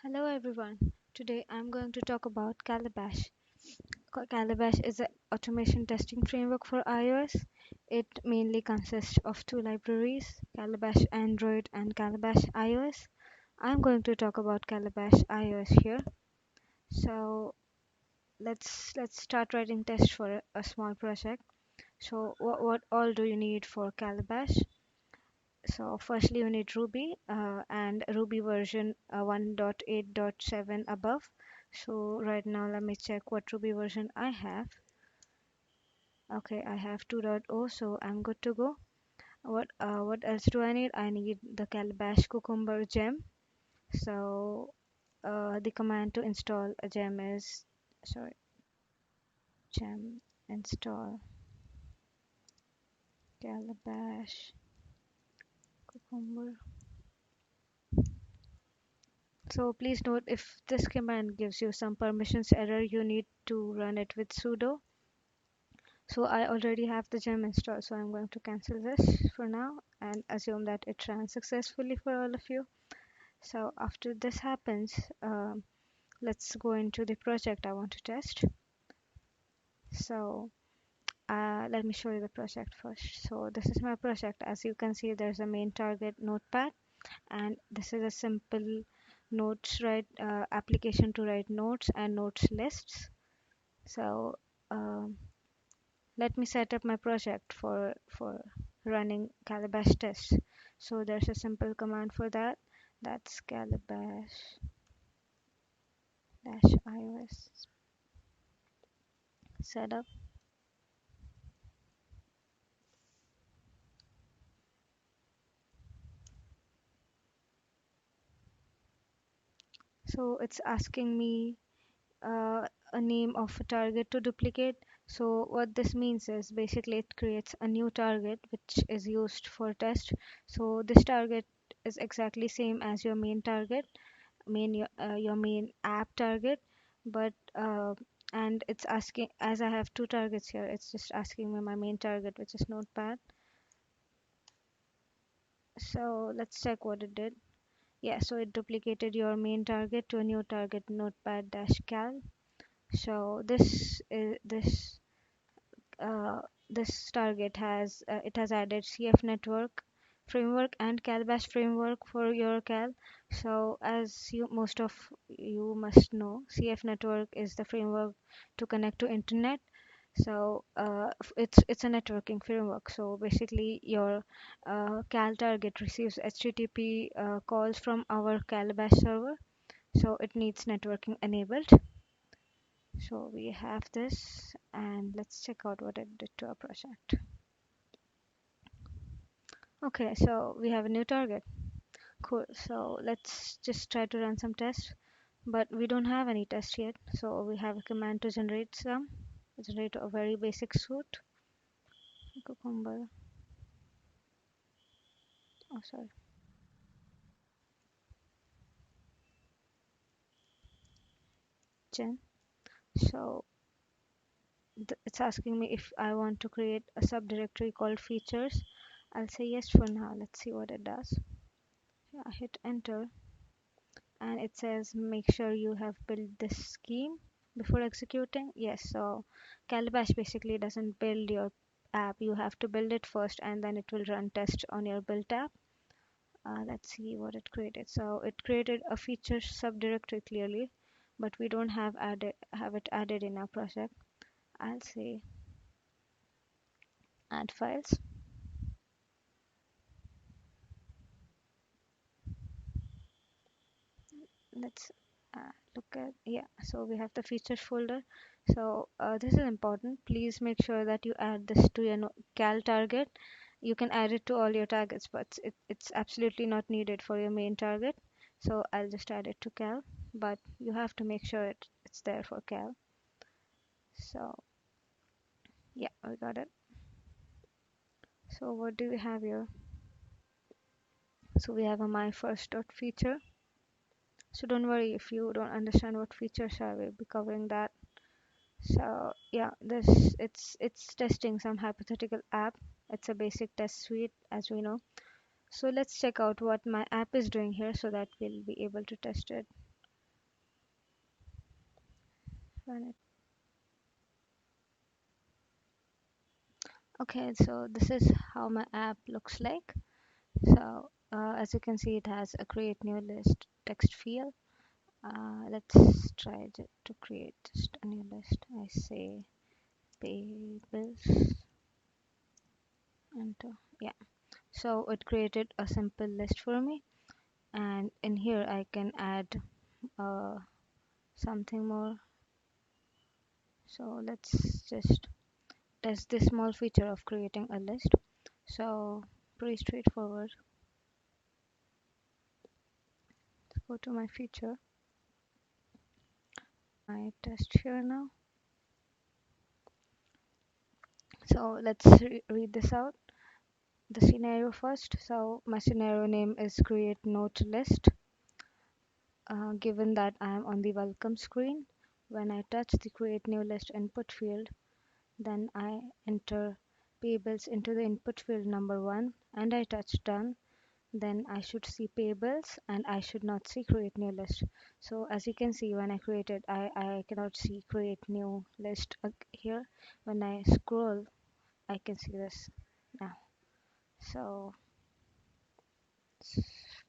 Hello everyone. Today I'm going to talk about Calabash. Calabash is an automation testing framework for iOS. It mainly consists of two libraries, Calabash Android and Calabash iOS. I'm going to talk about Calabash iOS here. So let's start writing tests for a small project. So what all do you need for Calabash? So firstly you need Ruby and Ruby version 1.8.7 above. So right now let me check what Ruby version I have. Okay, I have 2.0, so I'm good to go. What else do I need? I need the Calabash Cucumber gem. So the command to install a gem is sorry gem install Calabash Cucumber. So please note if this command gives you some permissions error, you need to run it with sudo. So I already have the gem installed, so I'm going to cancel this for now and assume that it ran successfully for all of you. So after this happens, let's go into the project I want to test. So let me show you the project first. So this is my project. As you can see, there's a main target notepad, and this is a simple notes write application to write notes and notes lists. So um, let me set up my project for running Calabash tests. So there's a simple command for that. That's Calabash dash iOS setup. So it's asking me a name of a target to duplicate. So what this means is basically it creates a new target which is used for test. So this target is exactly same as your main target, your main app target, but and it's asking, as I have two targets here, it's just asking me my main target, which is notepad. So let's check what it did. Yeah, so it duplicated your main target to a new target, notepad dash cal. So uh, this target has it has added CF network framework and Calabash framework for your cal. So as you most of you must know, CF network is the framework to connect to internet. So it's a networking framework. So basically your cal target receives HTTP calls from our Calabash server, so it needs networking enabled. So we have this, and let's check out what it did to our project. Okay, so we have a new target. Cool. So let's just try to run some tests, but we don't have any tests yet. So we have a command to generate some, generate a very basic suite. Cucumber. Oh, sorry. Gen. So it's asking me if I want to create a subdirectory called features. I'll say yes for now. Let's see what it does. Yeah, I hit enter, and it says make sure you have built this scheme before executing. Yes, so Calabash basically doesn't build your app. You have to build it first and then it will run tests on your built app. Let's see what it created. So it created a feature subdirectory clearly, but we don't have it added in our project. I'll say add files. Let's look at, yeah, so we have the features folder. So this is important. Please make sure that you add this to your cal target. You can add it to all your targets, but it's absolutely not needed for your main target. So I'll just add it to cal, but you have to make sure it's there for cal. So yeah, we got it. So what do we have here? So we have a my first dot feature. So don't worry if you don't understand what features are, we'll be covering that. So yeah, this it's testing some hypothetical app. It's a basic test suite, as we know. So let's check out what my app is doing here so that we'll be able to test it. run it. Okay, so this is how my app looks like. So as you can see, it has a create new list text field. Let's try to create just a new list. I say pay bills, enter. Yeah. So it created a simple list for me, and in here I can add uh, something more. So let's just test this small feature of creating a list. So pretty straightforward. Go to my feature, my test here now. So let's read this out. The scenario first. So my scenario name is create note list. Given that I am on the welcome screen, when I touch the create new list input field, then I enter payables into the input field number 1 and I touch done. Then I should see payables and I should not see create new list. So as you can see, when I created, I cannot see create new list here. When I scroll, I can see this now. So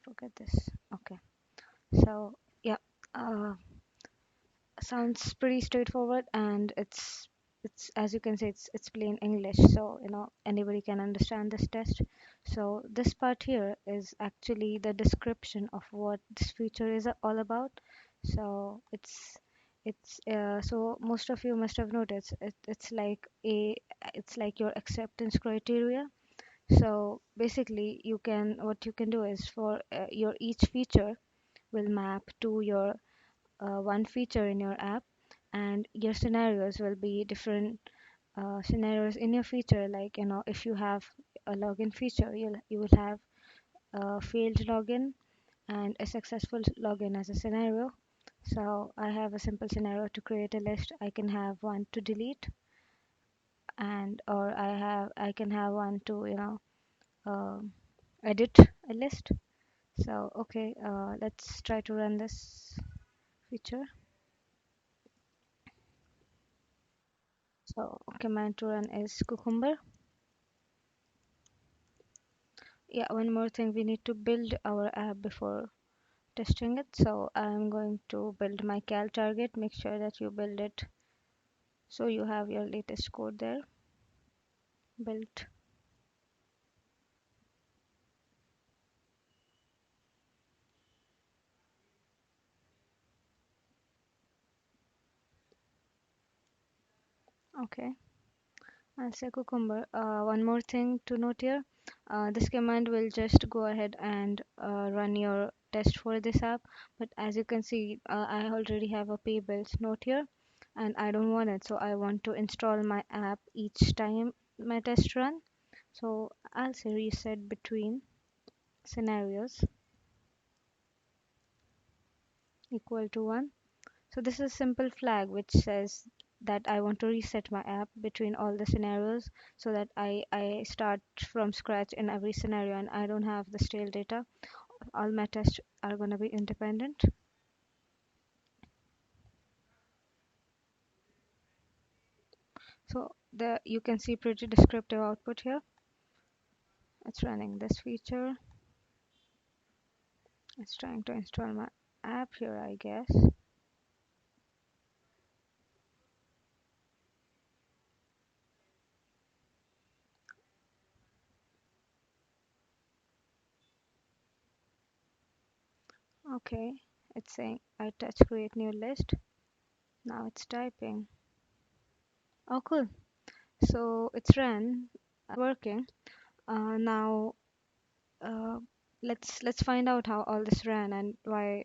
forget this. Okay. So yeah, uh, sounds pretty straightforward, and it's as you can see, it's plain English, so anybody can understand this test. So this part here is actually the description of what this feature is all about. So so most of you must have noticed it's like your acceptance criteria. So basically, what you can do is for your each feature will map to your one feature in your app, and your scenarios will be different scenarios in your feature. Like if you have a login feature, you will have a failed login and a successful login as a scenario. So I have a simple scenario to create a list. I can have one to delete, and or I can have one to um edit a list. So okay, let's try to run this feature. So command to run is cucumber. Yeah, one more thing, we need to build our app before testing it. So I'm going to build my cal target. Make sure that you build it so you have your latest code there built. Okay, I'll say cucumber. One more thing to note here, this command will just go ahead and run your test for this app, but as you can see, I already have a pay bills note here and I don't want it, so I want to install my app each time my test run. So I'll say reset between scenarios equal to 1. So this is a simple flag which says that I want to reset my app between all the scenarios so that I start from scratch in every scenario and I don't have the stale data. All my tests are going to be independent. So you can see pretty descriptive output here. It's running this feature. It's trying to install my app here, I guess. Okay, it's saying I touch create new list. Now it's typing. Oh, cool. So it's ran, working. Now uh, let's find out how all this ran and why,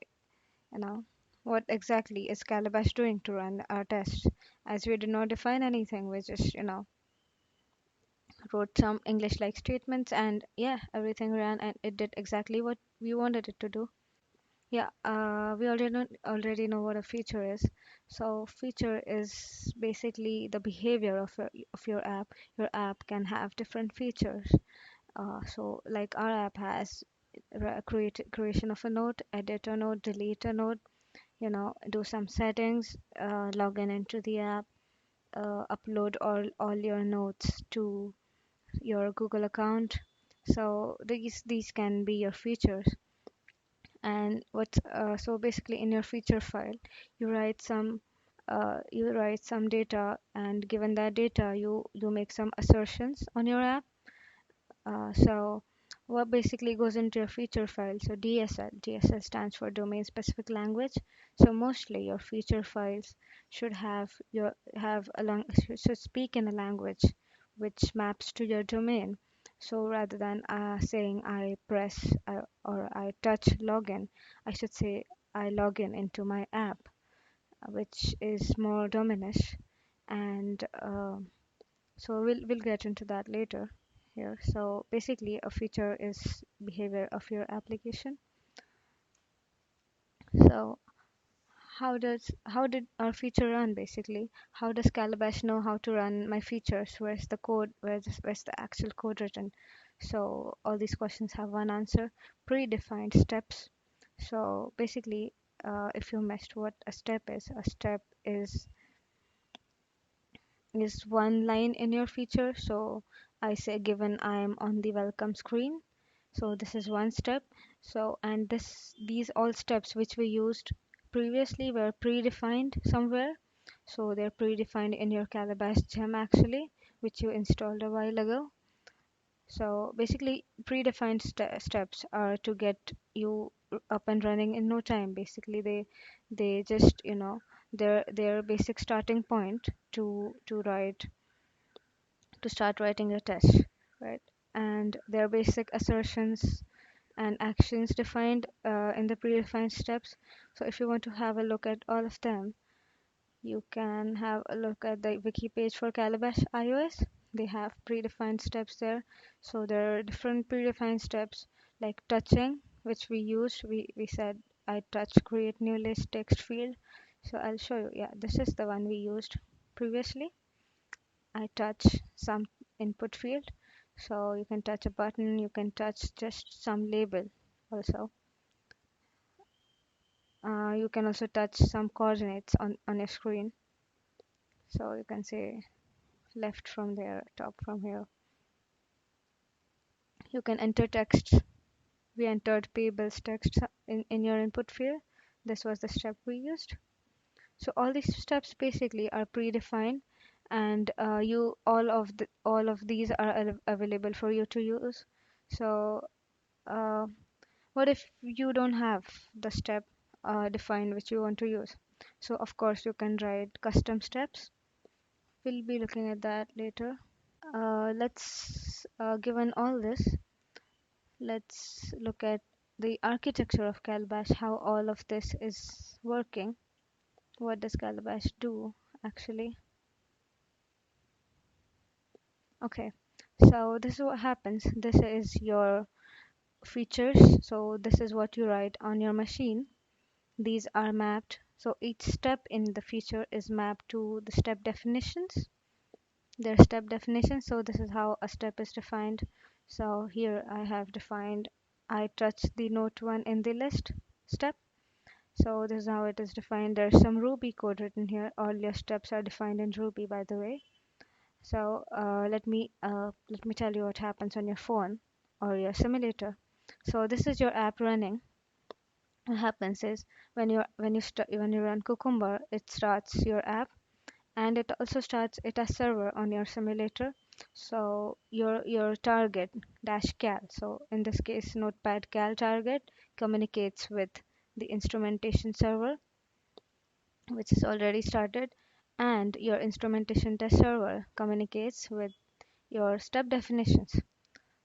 you know, what exactly is Calabash doing to run our test. As we did not define anything, we just, wrote some English-like statements, and yeah, everything ran and it did exactly what we wanted it to do. Yeah, we already know what a feature is. So feature is basically the behavior of your app. Your app can have different features. So like our app has creation of a node, edit a node, delete a node, do some settings, log in into the app, upload all your notes to your Google account. So these can be your features. And what's so basically in your feature file, you write some data, and given that data, you make some assertions on your app. So what basically goes into your feature file? So DSL stands for domain specific language. So mostly your feature files should have a should speak in a language which maps to your domain. So rather than saying I press or I touch login, I should say I log in into my app, which is more dominant. And so we'll get into that later here. So basically, a feature is behavior of your application. So how did our feature run basically? How does Calabash know how to run my features? Where's the code? Where's the actual code written? So all these questions have one answer: predefined steps. So basically, if you missed what a step is one line in your feature. So I say given I am on the welcome screen. So this is one step. So and these all steps which we used previously were predefined somewhere. So they're predefined in your Calabash gem actually, which you installed a while ago. So basically, predefined steps are to get you up and running in no time. Basically, they just their basic starting point to write to start writing your test, right? And their basic assertions and actions defined in the predefined steps. So if you want to have a look at all of them, you can have a look at the wiki page for Calabash iOS. They have predefined steps there. So there are different predefined steps like touching, which we used. We said I touch create new list text field. So I'll show you. Yeah, this is the one we used previously. I touch some input field. So you can touch a button, you can touch just some label also. You can also touch some coordinates on your screen. So you can say left from there, top from here. You can enter text. We entered payables text in your input field. This was the step we used. So all these steps basically are predefined, and you all of these are available for you to use. So uh, what if you don't have the step defined which you want to use? So of course you can write custom steps. We'll be looking at that later. Let's given all this, let's look at the architecture of Calabash, how all of this is working. What does Calabash do actually? Okay, so this is what happens. This is your features. So this is what you write on your machine. These are mapped. So each step in the feature is mapped to the step definitions. Their step definitions. So this is how a step is defined. So here I have defined I touch the note one in the list step. So this is how it is defined. There's some Ruby code written here. All your steps are defined in Ruby, by the way. So let me tell you what happens on your phone or your simulator. So this is your app running. What happens is when you run Cucumber, it starts your app, and it also starts it as server on your simulator. So your target dash cal. So in this case, Notepad cal target communicates with the instrumentation server, which is already started, and your instrumentation test server communicates with your step definitions.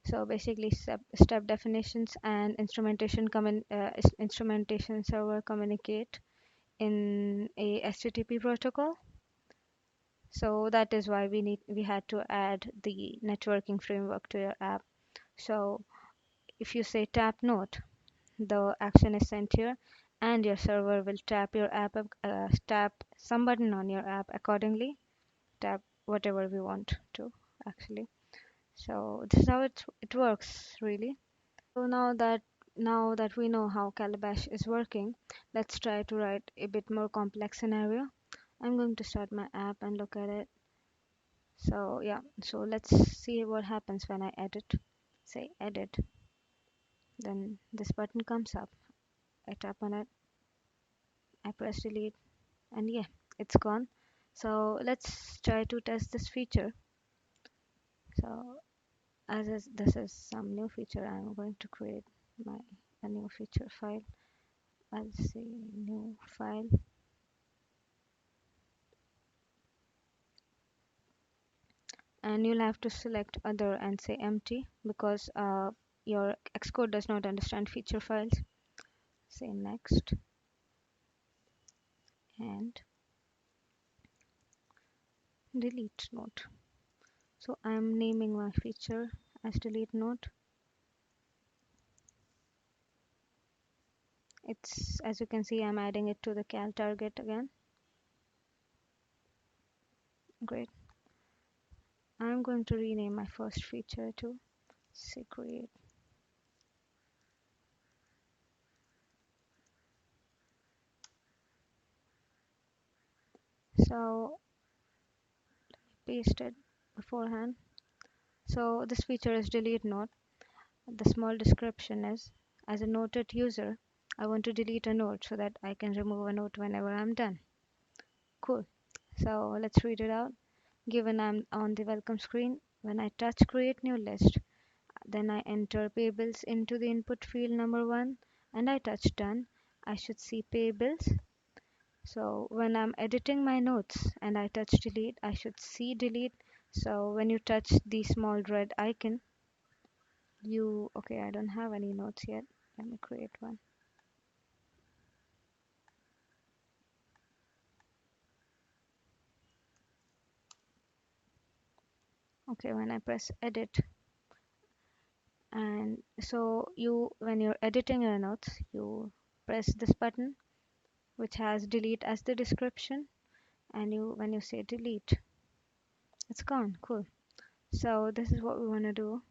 So basically, step definitions and instrumentation server communicate in a HTTP protocol. So that is why we had to add the networking framework to your app. So if you say tap note, the action is sent here, and your server will tap your app, tap some button on your app accordingly, tap whatever we want to actually. So this is how it works really. So now that Now that we know how Calabash is working, let's try to write a bit more complex scenario. I'm going to start my app and look at it. So yeah, so let's see what happens when I edit. Say edit, then this button comes up. I tap on it, I press delete, and yeah, it's gone. So let's try to test this feature. So this is some new feature, I'm going to create my a new feature file. I'll say new file, and you'll have to select other and say empty because your Xcode does not understand feature files. Say next and delete note. So I'm naming my feature as delete note. It's, as you can see, I'm adding it to the cal target again. Great. I'm going to rename my first feature to say create. So paste it beforehand. So this feature is delete note. The small description is, as a noted user, I want to delete a note so that I can remove a note whenever I'm done. Cool. So let's read it out. Given I'm on the welcome screen, when I touch create new list, then I enter payables into the input field number 1 and I touch done, I should see payables. So when I'm editing my notes and I touch delete, I should see delete. So when you touch the small red icon, okay, I don't have any notes yet. Let me create one. Okay, when I press edit, and so when you're editing your notes, you press this button which has delete as the description, and when you say delete, it's gone. Cool. So this is what we want to do.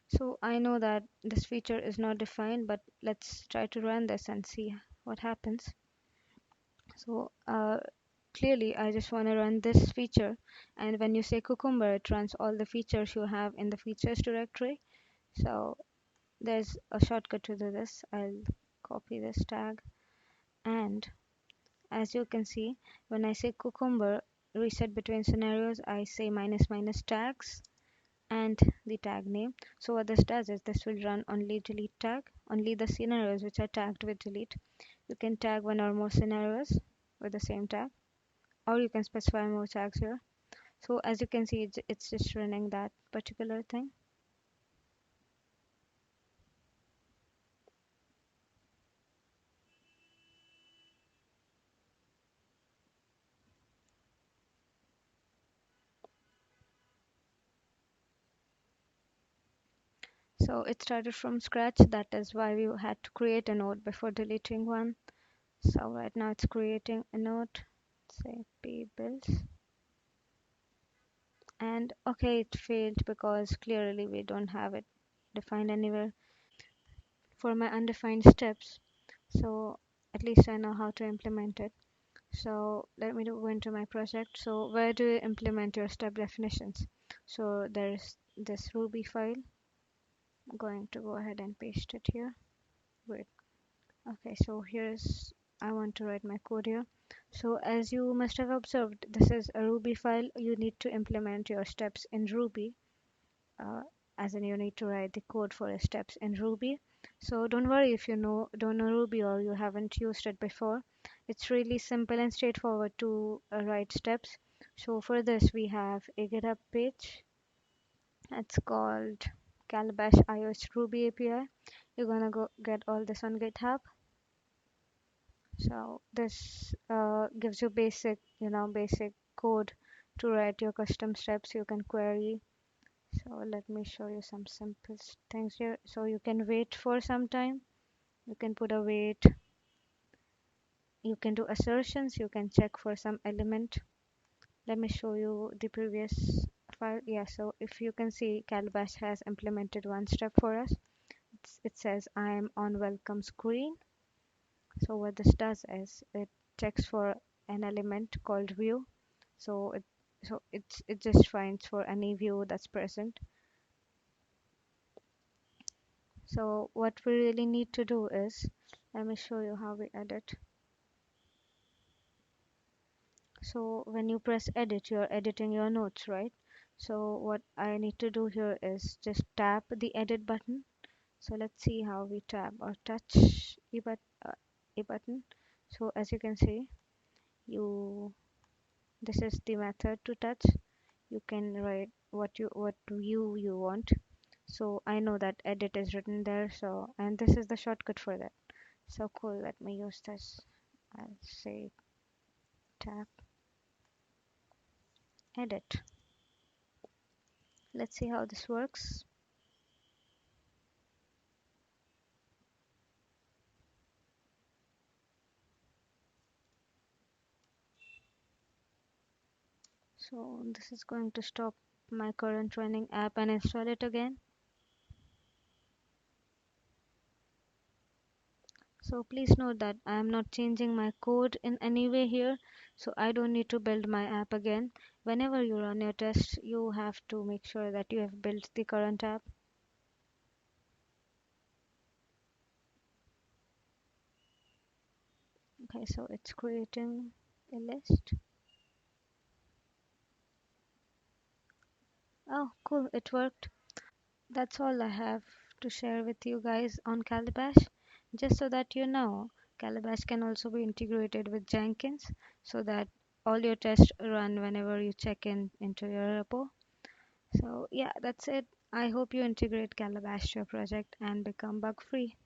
So I know that this feature is not defined, but let's try to run this and see what happens. So clearly I just want to run this feature, and when you say cucumber, it runs all the features you have in the features directory. So there's a shortcut to do this. I'll copy this tag, and as you can see, when I say cucumber reset between scenarios, I say minus minus tags and the tag name. So what this does is this will run only delete tag, only the scenarios which are tagged with delete. You can tag one or more scenarios with the same tag, or you can specify more tags here. So as you can see, it's just running that particular thing. So it started from scratch. That is why we had to create a node before deleting one. So right now it's creating a node, say pay bills. And okay, it failed because clearly we don't have it defined anywhere for my undefined steps. So at least I know how to implement it. So let me go into my project. So where do you implement your step definitions? So there's this Ruby file. I'm going to go ahead and paste it here. Wait. Okay, so here's I want to write my code here. So as you must have observed, this is a Ruby file. You need to implement your steps in Ruby, uh, as in you need to write the code for your steps in Ruby. So don't worry if don't know Ruby or you haven't used it before. It's really simple and straightforward to write steps. So for this we have a GitHub page. It's called Calabash iOS Ruby API. You're gonna go get all this on GitHub. So this gives you basic code to write your custom steps you can query. So let me show you some simple things here. So you can wait for some time. You can put a wait. You can do assertions. You can check for some element. Let me show you the previous file. Yeah, so if you can see, Calabash has implemented one step for us. it says I am on welcome screen. So what this does is it checks for an element called view. So it just finds for any view that's present. So what we really need to do is, let me show you how we edit. So when you press edit, you're editing your notes, right? So what I need to do here is just tap the edit button. So let's see how we tap or touch a button. So as you can see, you this is the method to touch. You can write what view you want. So I know that edit is written there. So and this is the shortcut for that. So cool. Let me use this. I'll say tap edit. Let's see how this works. So this is going to stop my current running app and install it again. So please note that I am not changing my code in any way here. So I don't need to build my app again. Whenever you run your test, you have to make sure that you have built the current app. Okay, so it's creating a list. Oh, cool, it worked. That's all I have to share with you guys on Calabash. Just so that you know, Calabash can also be integrated with Jenkins so that all your tests run whenever you check in into your repo. So yeah, that's it. I hope you integrate Calabash to your project and become bug free.